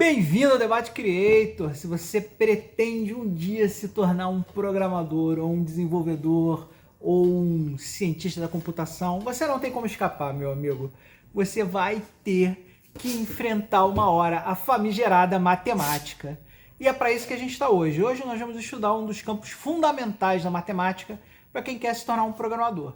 Bem-vindo ao Debate Creator. Se você pretende um dia se tornar um programador, ou um desenvolvedor, ou um cientista da computação, você não tem como escapar, meu amigo. Você vai ter que enfrentar uma hora a famigerada matemática. E é para isso que a gente está hoje. Hoje nós vamos estudar um dos campos fundamentais da matemática para quem quer se tornar um programador.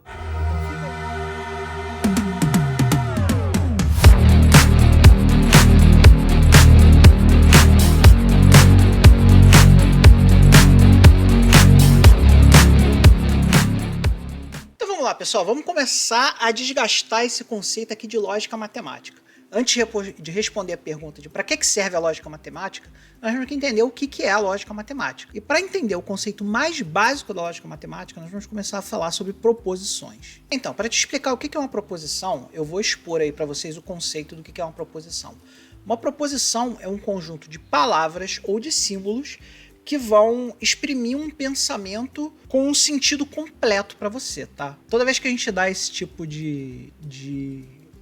Vamos lá, pessoal, vamos começar a desgastar esse conceito aqui de lógica matemática. Antes de responder a pergunta de para que serve a lógica matemática, nós temos que entender o que é a lógica matemática. E para entender o conceito mais básico da lógica matemática, nós vamos começar a falar sobre proposições. Então, para te explicar o que é uma proposição, eu vou expor aí para vocês o conceito do que é uma proposição. Uma proposição é um conjunto de palavras ou de símbolos que vão exprimir um pensamento com um sentido completo para você, tá? Toda vez que a gente dá esse tipo de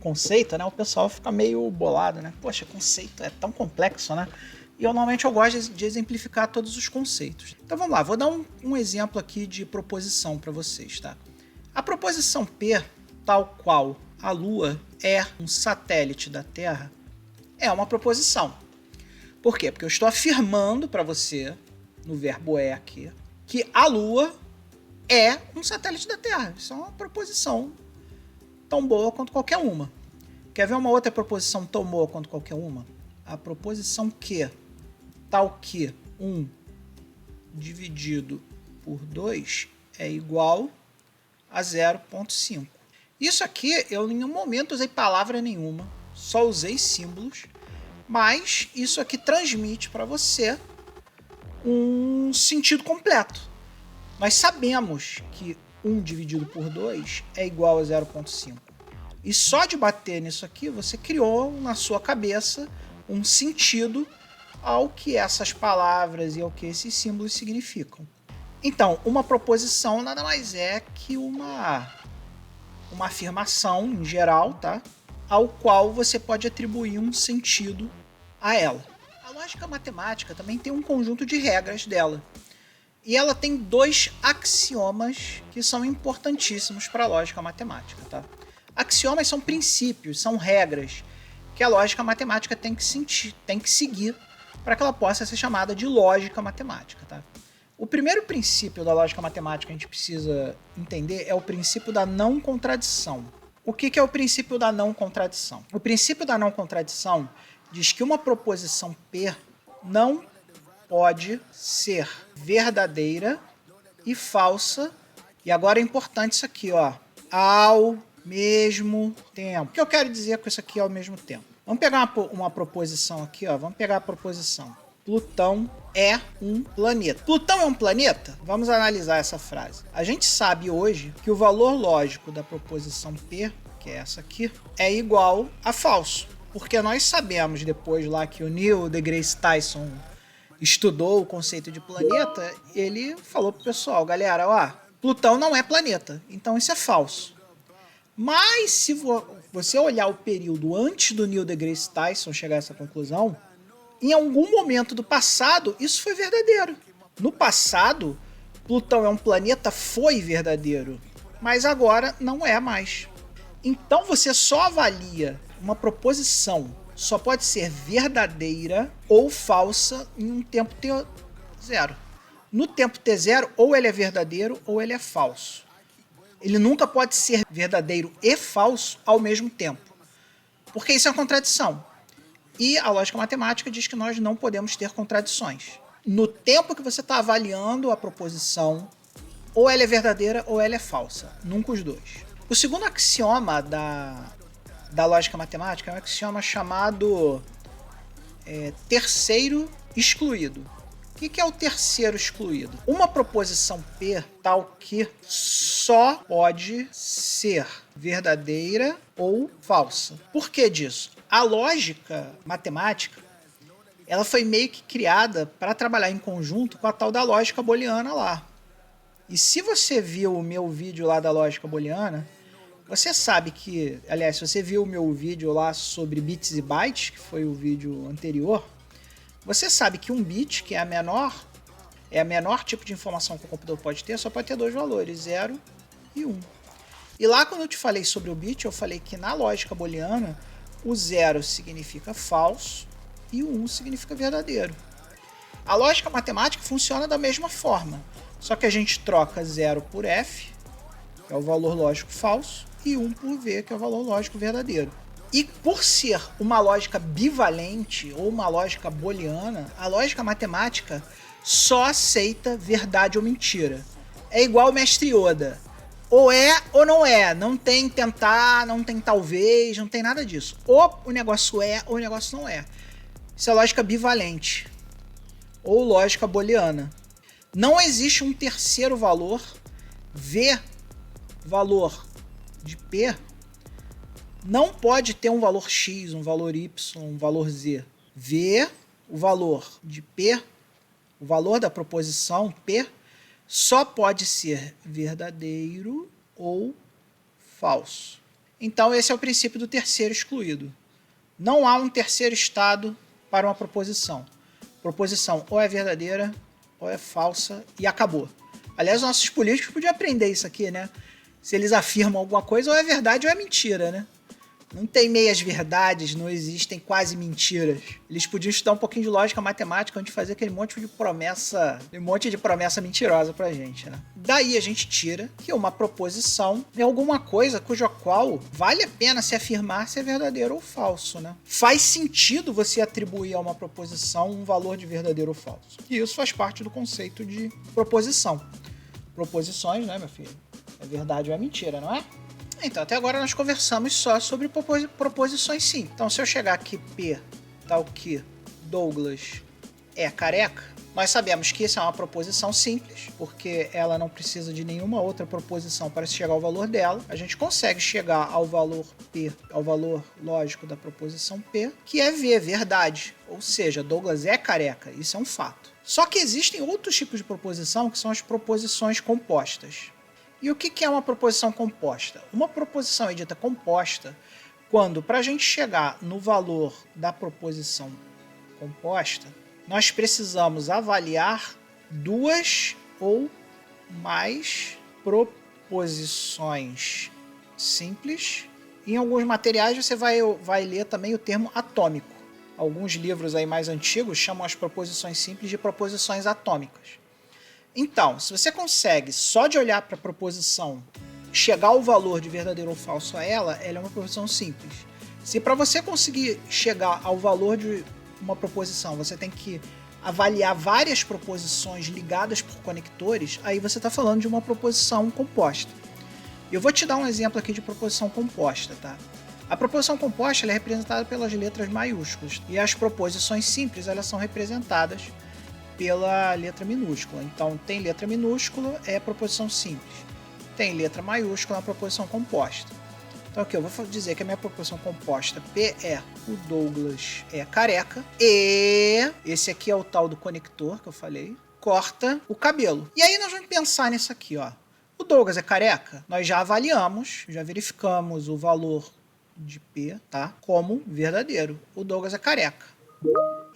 conceito, né, o pessoal fica meio bolado, né? Poxa, conceito é tão complexo, né? E normalmente eu gosto de exemplificar todos os conceitos. Então vamos lá, vou dar um exemplo aqui de proposição para vocês, tá? A proposição P, tal qual a Lua é um satélite da Terra, é uma proposição. Por quê? Porque eu estou afirmando para você, no verbo é aqui, que a Lua é um satélite da Terra. Isso é uma proposição tão boa quanto qualquer uma. Quer ver uma outra proposição tão boa quanto qualquer uma? A proposição que, tal que 1 dividido por 2 é igual a 0,5. Isso aqui eu em nenhum momento usei palavra nenhuma, só usei símbolos, mas isso aqui transmite para você um sentido completo. Nós sabemos que 1 dividido por 2 é igual a 0,5. E só de bater nisso aqui, você criou na sua cabeça um sentido ao que essas palavras e ao que esses símbolos significam. Então, uma proposição nada mais é que uma afirmação em geral, tá? Ao qual você pode atribuir um sentido a ela. A lógica matemática também tem um conjunto de regras dela. E ela tem 2 axiomas que são importantíssimos para a lógica matemática, tá? Axiomas são princípios, são regras que a lógica matemática tem que seguir para que ela possa ser chamada de lógica matemática, tá? O primeiro princípio da lógica matemática que a gente precisa entender é o princípio da não contradição. O que é o princípio da não contradição? O princípio da não contradição diz que uma proposição P não pode ser verdadeira e falsa. E agora é importante isso aqui, ó. Ao mesmo tempo. O que eu quero dizer com isso aqui ao mesmo tempo? Vamos pegar uma proposição aqui, ó. Vamos pegar a proposição. Plutão é um planeta. Plutão é um planeta? Vamos analisar essa frase. A gente sabe hoje que o valor lógico da proposição P, que é essa aqui, é igual a falso. Porque nós sabemos depois lá que o Neil deGrasse Tyson estudou o conceito de planeta, ele falou pro pessoal, galera, ó, Plutão não é planeta, então isso é falso. Mas se você olhar o período antes do Neil deGrasse Tyson chegar a essa conclusão, em algum momento do passado, isso foi verdadeiro. No passado, Plutão é um planeta foi verdadeiro, mas agora não é mais. Então você só avalia uma proposição, só pode ser verdadeira ou falsa em um tempo t0. No tempo t0, ou ele é verdadeiro ou ele é falso. Ele nunca pode ser verdadeiro e falso ao mesmo tempo, porque isso é uma contradição. E a lógica matemática diz que nós não podemos ter contradições. No tempo que você está avaliando a proposição, ou ela é verdadeira ou ela é falsa. Nunca os dois. O segundo axioma da lógica matemática é um axioma chamado terceiro excluído. O que é o terceiro excluído? Uma proposição P tal que só pode ser verdadeira ou falsa. Por que disso? A lógica matemática ela foi meio que criada para trabalhar em conjunto com a tal da lógica booleana lá. E se você viu o meu vídeo lá da lógica booleana, você sabe que, aliás, se você viu o meu vídeo lá sobre bits e bytes, que foi o vídeo anterior, Você sabe que um bit, que é a menor tipo de informação que o computador pode ter, só pode ter 2 valores, 0 e 1. E lá quando eu te falei sobre o bit, eu falei que na lógica booleana, o 0 significa falso e o 1 significa verdadeiro. A lógica matemática funciona da mesma forma, só que a gente troca 0 por f, que é o valor lógico falso, e 1 por v, que é o valor lógico verdadeiro. E por ser uma lógica bivalente ou uma lógica booleana, a lógica matemática só aceita verdade ou mentira. É igual o mestre Yoda. Ou é ou não é. Não tem tentar, não tem talvez, não tem nada disso. Ou o negócio é ou o negócio não é. Isso é lógica bivalente. Ou lógica booleana. Não existe um terceiro valor, V, valor de P, não pode ter um valor X, um valor Y, um valor Z. V, o valor de P, o valor da proposição P, só pode ser verdadeiro ou falso. Então esse é o princípio do terceiro excluído. Não há um terceiro estado para uma proposição. Proposição ou é verdadeira ou é falsa e acabou. Aliás, os nossos políticos podiam aprender isso aqui, né? Se eles afirmam alguma coisa, ou é verdade ou é mentira, né? Não tem meias verdades, não existem quase mentiras. Eles podiam estudar um pouquinho de lógica matemática antes de fazer aquele monte de promessa mentirosa pra gente, né? Daí a gente tira que uma proposição é alguma coisa cuja qual vale a pena se afirmar se é verdadeiro ou falso, né? Faz sentido você atribuir a uma proposição um valor de verdadeiro ou falso. E isso faz parte do conceito de proposição. Proposições, né, meu filho? É verdade ou é mentira, não é? Então, até agora nós conversamos só sobre proposições sim. Então, se eu chegar aqui P, tal que Douglas é careca, nós sabemos que isso é uma proposição simples, porque ela não precisa de nenhuma outra proposição para se chegar ao valor dela. A gente consegue chegar ao valor P, ao valor lógico da proposição P, que é V, verdade. Ou seja, Douglas é careca, isso é um fato. Só que existem outros tipos de proposição, que são as proposições compostas. E o que é uma proposição composta? Uma proposição é dita composta quando, para a gente chegar no valor da proposição composta, nós precisamos avaliar 2 ou mais proposições simples. Em alguns materiais você vai ler também o termo atômico. Alguns livros aí mais antigos chamam as proposições simples de proposições atômicas. Então, se você consegue, só de olhar para a proposição, chegar ao valor de verdadeiro ou falso a ela, ela é uma proposição simples. Se para você conseguir chegar ao valor de uma proposição, você tem que avaliar várias proposições ligadas por conectores, aí você está falando de uma proposição composta. Eu vou te dar um exemplo aqui de proposição composta, tá? A proposição composta ela é representada pelas letras maiúsculas, e as proposições simples elas são representadas pela letra minúscula. Então, tem letra minúscula, é proposição simples. Tem letra maiúscula, é uma proposição composta. Então, aqui eu vou dizer que a minha proposição composta P é o Douglas é careca e esse aqui é o tal do conector que eu falei, corta o cabelo. E aí nós vamos pensar nisso aqui, ó. O Douglas é careca? Nós já avaliamos, já verificamos o valor de P, tá? Como verdadeiro. O Douglas é careca.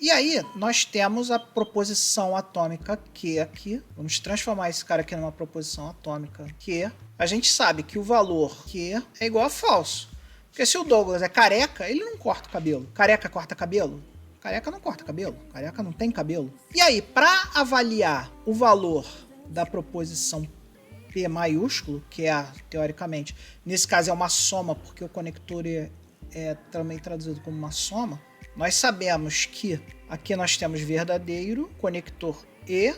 E aí, nós temos a proposição atômica Q aqui. Vamos transformar esse cara aqui numa proposição atômica Q. A gente sabe que o valor Q é igual a falso. Porque se o Douglas é careca, ele não corta o cabelo. Careca corta cabelo? Careca não corta cabelo. Careca não tem cabelo. E aí, para avaliar o valor da proposição P maiúsculo, que é, teoricamente, nesse caso é uma soma, porque o conector é também traduzido como uma soma, nós sabemos que aqui nós temos verdadeiro, conector e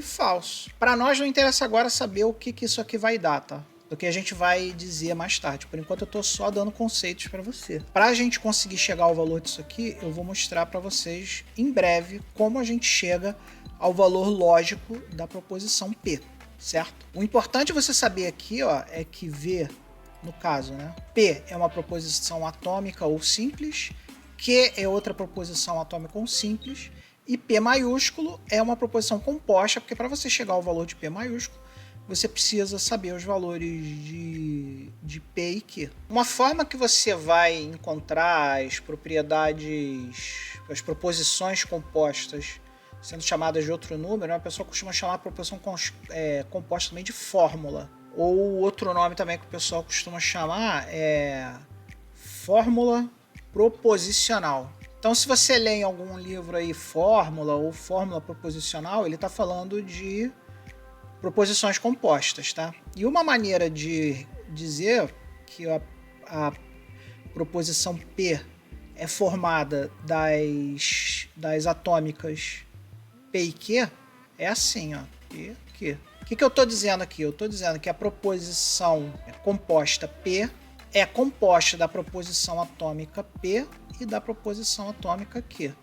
falso. Para nós não interessa agora saber o que isso aqui vai dar, tá? Do que a gente vai dizer mais tarde. Por enquanto eu estou só dando conceitos para você. Para a gente conseguir chegar ao valor disso aqui, eu vou mostrar para vocês em breve como a gente chega ao valor lógico da proposição P, certo? O importante você saber aqui, ó, é que V, no caso, né? P é uma proposição atômica ou simples, Q é outra proposição atômica ou simples, e P maiúsculo é uma proposição composta, porque para você chegar ao valor de P maiúsculo, você precisa saber os valores de P e Q. Uma forma que você vai encontrar as propriedades, as proposições compostas sendo chamadas de outro número, a pessoa costuma chamar a proposição composta também de fórmula. Ou outro nome também que o pessoal costuma chamar é fórmula proposicional. Então, se você lê em algum livro aí fórmula ou fórmula proposicional, ele está falando de proposições compostas, tá? E uma maneira de dizer que a proposição P é formada das atômicas P e Q é assim, ó, P, Q. O que eu estou dizendo aqui? Eu estou dizendo que a proposição composta P é composta da proposição atômica P e da proposição atômica Q.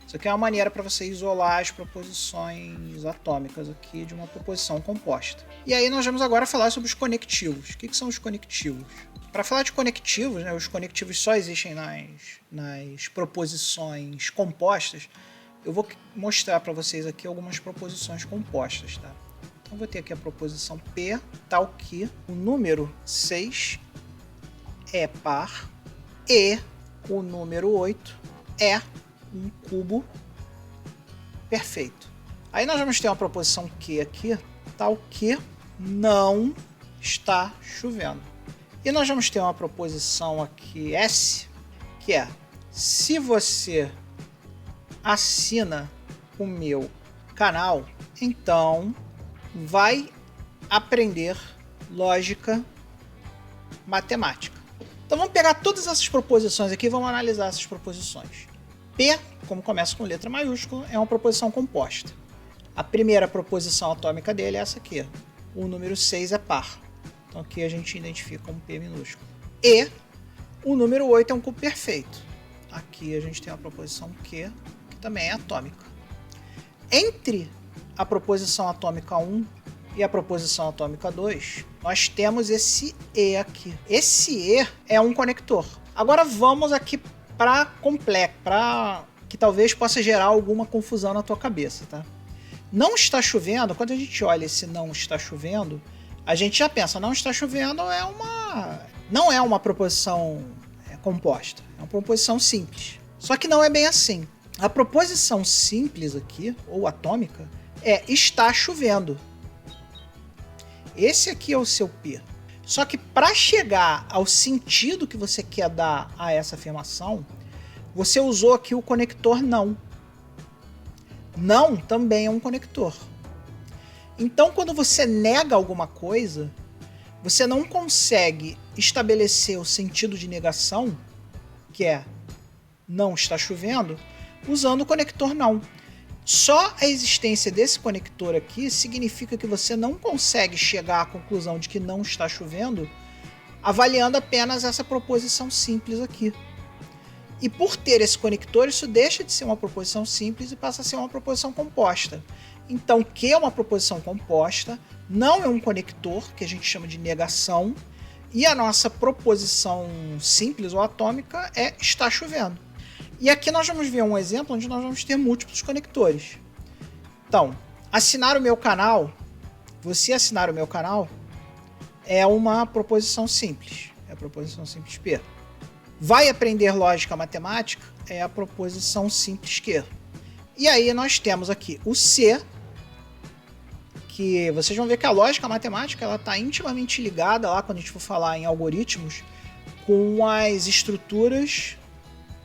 Isso aqui é uma maneira para você isolar as proposições atômicas aqui de uma proposição composta. E aí nós vamos agora falar sobre os conectivos. O que são os conectivos? Para falar de conectivos, né, os conectivos só existem nas proposições compostas. Eu vou mostrar para vocês aqui algumas proposições compostas, tá? Então vou ter aqui a proposição P, tal que o número 6 é par e o número 8 é um cubo perfeito. Aí nós vamos ter uma proposição Q aqui, tal que não está chovendo. E nós vamos ter uma proposição aqui S, que é: se você assina o meu canal, então vai aprender lógica matemática. Então vamos pegar todas essas proposições aqui e vamos analisar essas proposições. P, como começa com letra maiúscula, é uma proposição composta. A primeira proposição atômica dele é essa aqui. O número 6 é par. Então aqui a gente identifica um P minúsculo. E o número 8 é um cubo perfeito. Aqui a gente tem a proposição Q, que também é atômica. Entre a proposição atômica 1 e a proposição atômica 2, nós temos esse E aqui. Esse E é um conector. Agora vamos aqui para complexo, para que talvez possa gerar alguma confusão na tua cabeça, tá? Não está chovendo, quando a gente olha esse não está chovendo, a gente já pensa, não está chovendo não é uma proposição composta, é uma proposição simples. Só que não é bem assim. A proposição simples aqui, ou atômica, é está chovendo. Esse aqui é o seu P. Só que para chegar ao sentido que você quer dar a essa afirmação, você usou aqui o conector não. Não também é um conector. Então, quando você nega alguma coisa, você não consegue estabelecer o sentido de negação, que é não está chovendo, usando o conector não. Só a existência desse conector aqui significa que você não consegue chegar à conclusão de que não está chovendo avaliando apenas essa proposição simples aqui. E por ter esse conector, isso deixa de ser uma proposição simples e passa a ser uma proposição composta. Então, Q é uma proposição composta, não é um conector, que a gente chama de negação, e a nossa proposição simples ou atômica é está chovendo. E aqui nós vamos ver um exemplo onde nós vamos ter múltiplos conectores. Então, assinar o meu canal, você assinar o meu canal, é uma proposição simples. É a proposição simples P. Vai aprender lógica matemática, é a proposição simples Q. E aí nós temos aqui o C, que vocês vão ver que a lógica matemática ela está intimamente ligada lá, quando a gente for falar em algoritmos, com as estruturas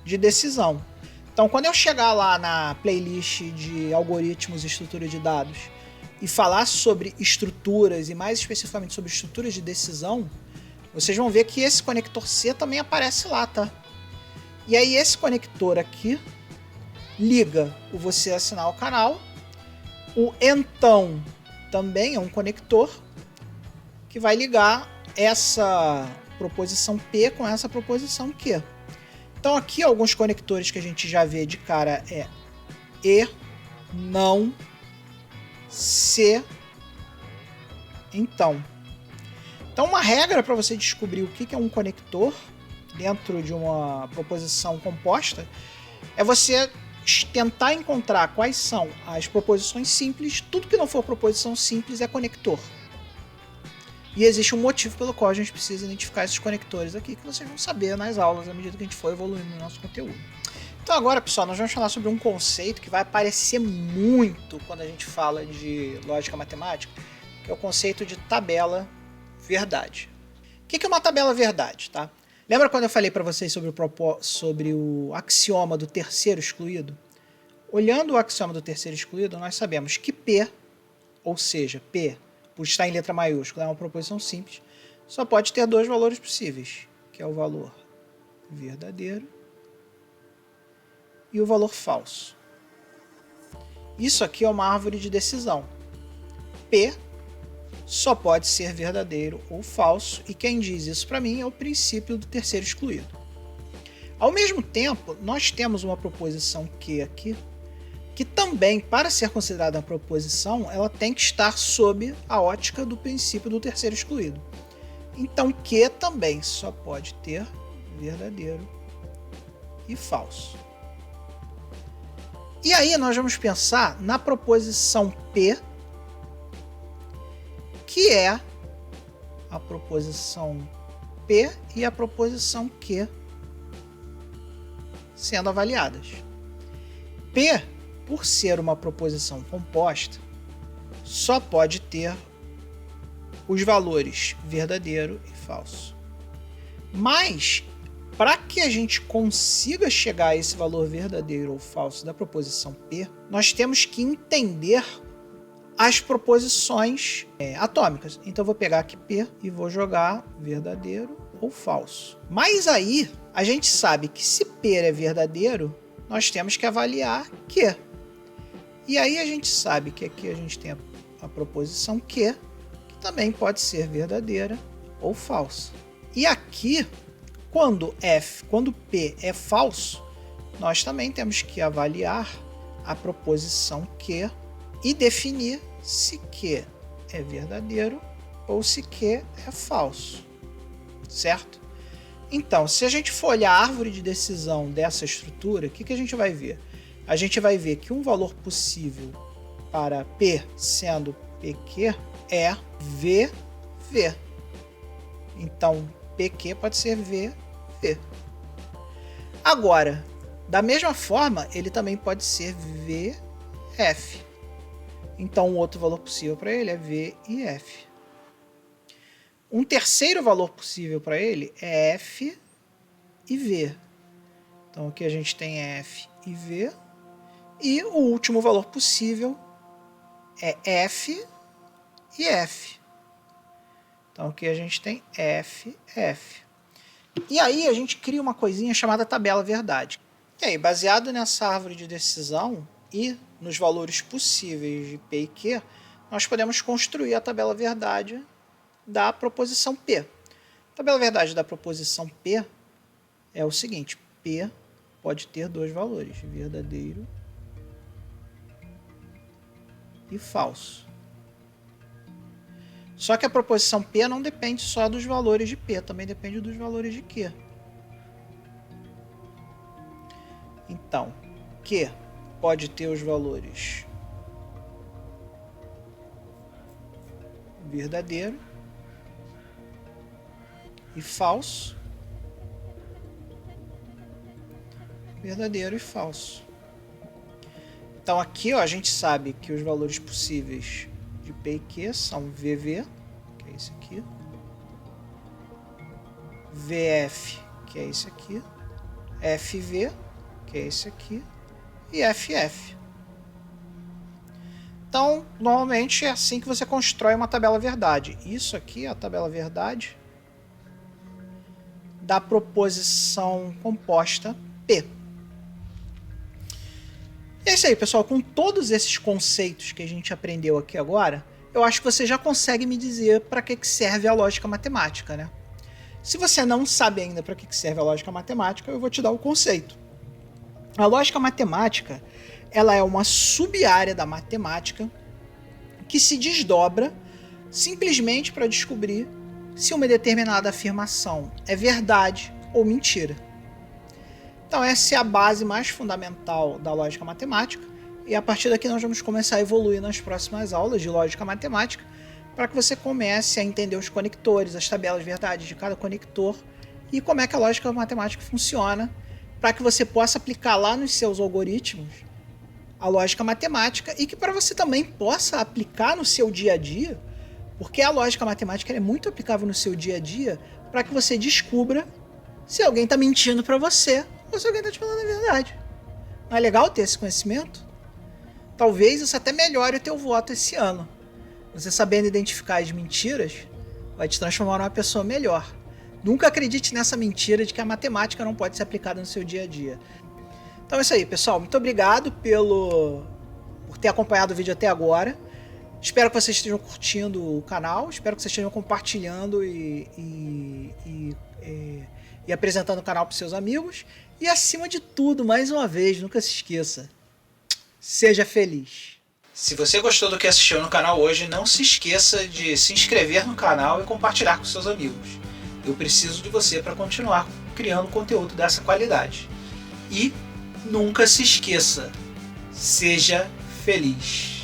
de decisão. Então, quando eu chegar lá na playlist de algoritmos e estrutura de dados e falar sobre estruturas, e mais especificamente sobre estruturas de decisão, vocês vão ver que esse conector C também aparece lá, tá? E aí esse conector aqui liga o você assinar o canal. O então também é um conector que vai ligar essa proposição P com essa proposição Q. Então aqui alguns conectores que a gente já vê de cara é E, não, C, então. Então uma regra para você descobrir o que é um conector dentro de uma proposição composta é você tentar encontrar quais são as proposições simples. Tudo que não for proposição simples é conector. E existe um motivo pelo qual a gente precisa identificar esses conectores aqui, que vocês vão saber nas aulas à medida que a gente for evoluindo no nosso conteúdo. Então agora, pessoal, nós vamos falar sobre um conceito que vai aparecer muito quando a gente fala de lógica matemática, que é o conceito de tabela verdade. O que é uma tabela verdade, tá? Lembra quando eu falei para vocês sobre o axioma do terceiro excluído? Olhando o axioma do terceiro excluído, nós sabemos que P, ou seja, P, por estar em letra maiúscula, é uma proposição simples, só pode ter dois valores possíveis, que é o valor verdadeiro e o valor falso. Isso aqui é uma árvore de decisão. P só pode ser verdadeiro ou falso, e quem diz isso para mim é o princípio do terceiro excluído. Ao mesmo tempo, nós temos uma proposição Q aqui, que também, para ser considerada uma proposição, ela tem que estar sob a ótica do princípio do terceiro excluído. Então, Q também só pode ter verdadeiro e falso. E aí nós vamos pensar na proposição P, que é a proposição P e a proposição Q sendo avaliadas. P, por ser uma proposição composta, só pode ter os valores verdadeiro e falso. Mas, para que a gente consiga chegar a esse valor verdadeiro ou falso da proposição P, nós temos que entender as proposições atômicas. Então eu vou pegar aqui P e vou jogar verdadeiro ou falso. Mas aí a gente sabe que se P é verdadeiro, nós temos que avaliar Q. E aí a gente sabe que aqui a gente tem a proposição Q, que também pode ser verdadeira ou falsa. E aqui, quando P é falso, nós também temos que avaliar a proposição Q e definir se Q é verdadeiro ou se Q é falso, certo? Então, se a gente for olhar a árvore de decisão dessa estrutura, o que a gente vai ver? A gente vai ver que um valor possível para P sendo PQ é VV. Então, PQ pode ser VV. Agora, da mesma forma, ele também pode ser VF. Então, o outro valor possível para ele é V e F. Um terceiro valor possível para ele é F e V. Então, aqui a gente tem F e V. E o último valor possível é F e F. Então, aqui a gente tem F, F. E aí a gente cria uma coisinha chamada tabela verdade. E aí, baseado nessa árvore de decisão e nos valores possíveis de P e Q, nós podemos construir a tabela verdade da proposição P. A tabela verdade da proposição P é o seguinte: P pode ter dois valores, verdadeiro e falso. Só que a proposição P não depende só dos valores de P, também depende dos valores de Q. Então, Q pode ter os valores verdadeiro e falso, verdadeiro e falso. Então aqui, ó, a gente sabe que os valores possíveis de P e Q são VV, que é esse aqui, VF, que é esse aqui, FV, que é esse aqui, e FF. Então, normalmente é assim que você constrói uma tabela verdade. Isso aqui é a tabela verdade da proposição composta P. E é isso aí, pessoal. Com todos esses conceitos que a gente aprendeu aqui agora, eu acho que você já consegue me dizer para que serve a lógica matemática, né? Se você não sabe ainda para que serve a lógica matemática, eu vou te dar o conceito. A lógica matemática, ela é uma sub-área da matemática que se desdobra simplesmente para descobrir se uma determinada afirmação é verdade ou mentira. Então essa é a base mais fundamental da lógica matemática, e a partir daqui nós vamos começar a evoluir nas próximas aulas de lógica matemática para que você comece a entender os conectores, as tabelas verdades de cada conector e como é que a lógica matemática funciona, para que você possa aplicar lá nos seus algoritmos a lógica matemática e que para você também possa aplicar no seu dia a dia, porque a lógica matemática é muito aplicável no seu dia a dia, para que você descubra se alguém está mentindo para você ou se alguém está te falando a verdade. Não é legal ter esse conhecimento? Talvez isso até melhore o teu voto esse ano. Você sabendo identificar as mentiras vai te transformar numa pessoa melhor. Nunca acredite nessa mentira de que a matemática não pode ser aplicada no seu dia a dia. Então é isso aí, pessoal. Muito obrigado por ter acompanhado o vídeo até agora. Espero que vocês estejam curtindo o canal. Espero que vocês estejam compartilhando e apresentando o canal para os seus amigos. E acima de tudo, mais uma vez, nunca se esqueça. Seja feliz. Se você gostou do que assistiu no canal hoje, não se esqueça de se inscrever no canal e compartilhar com seus amigos. Eu preciso de você para continuar criando conteúdo dessa qualidade. E nunca se esqueça, seja feliz.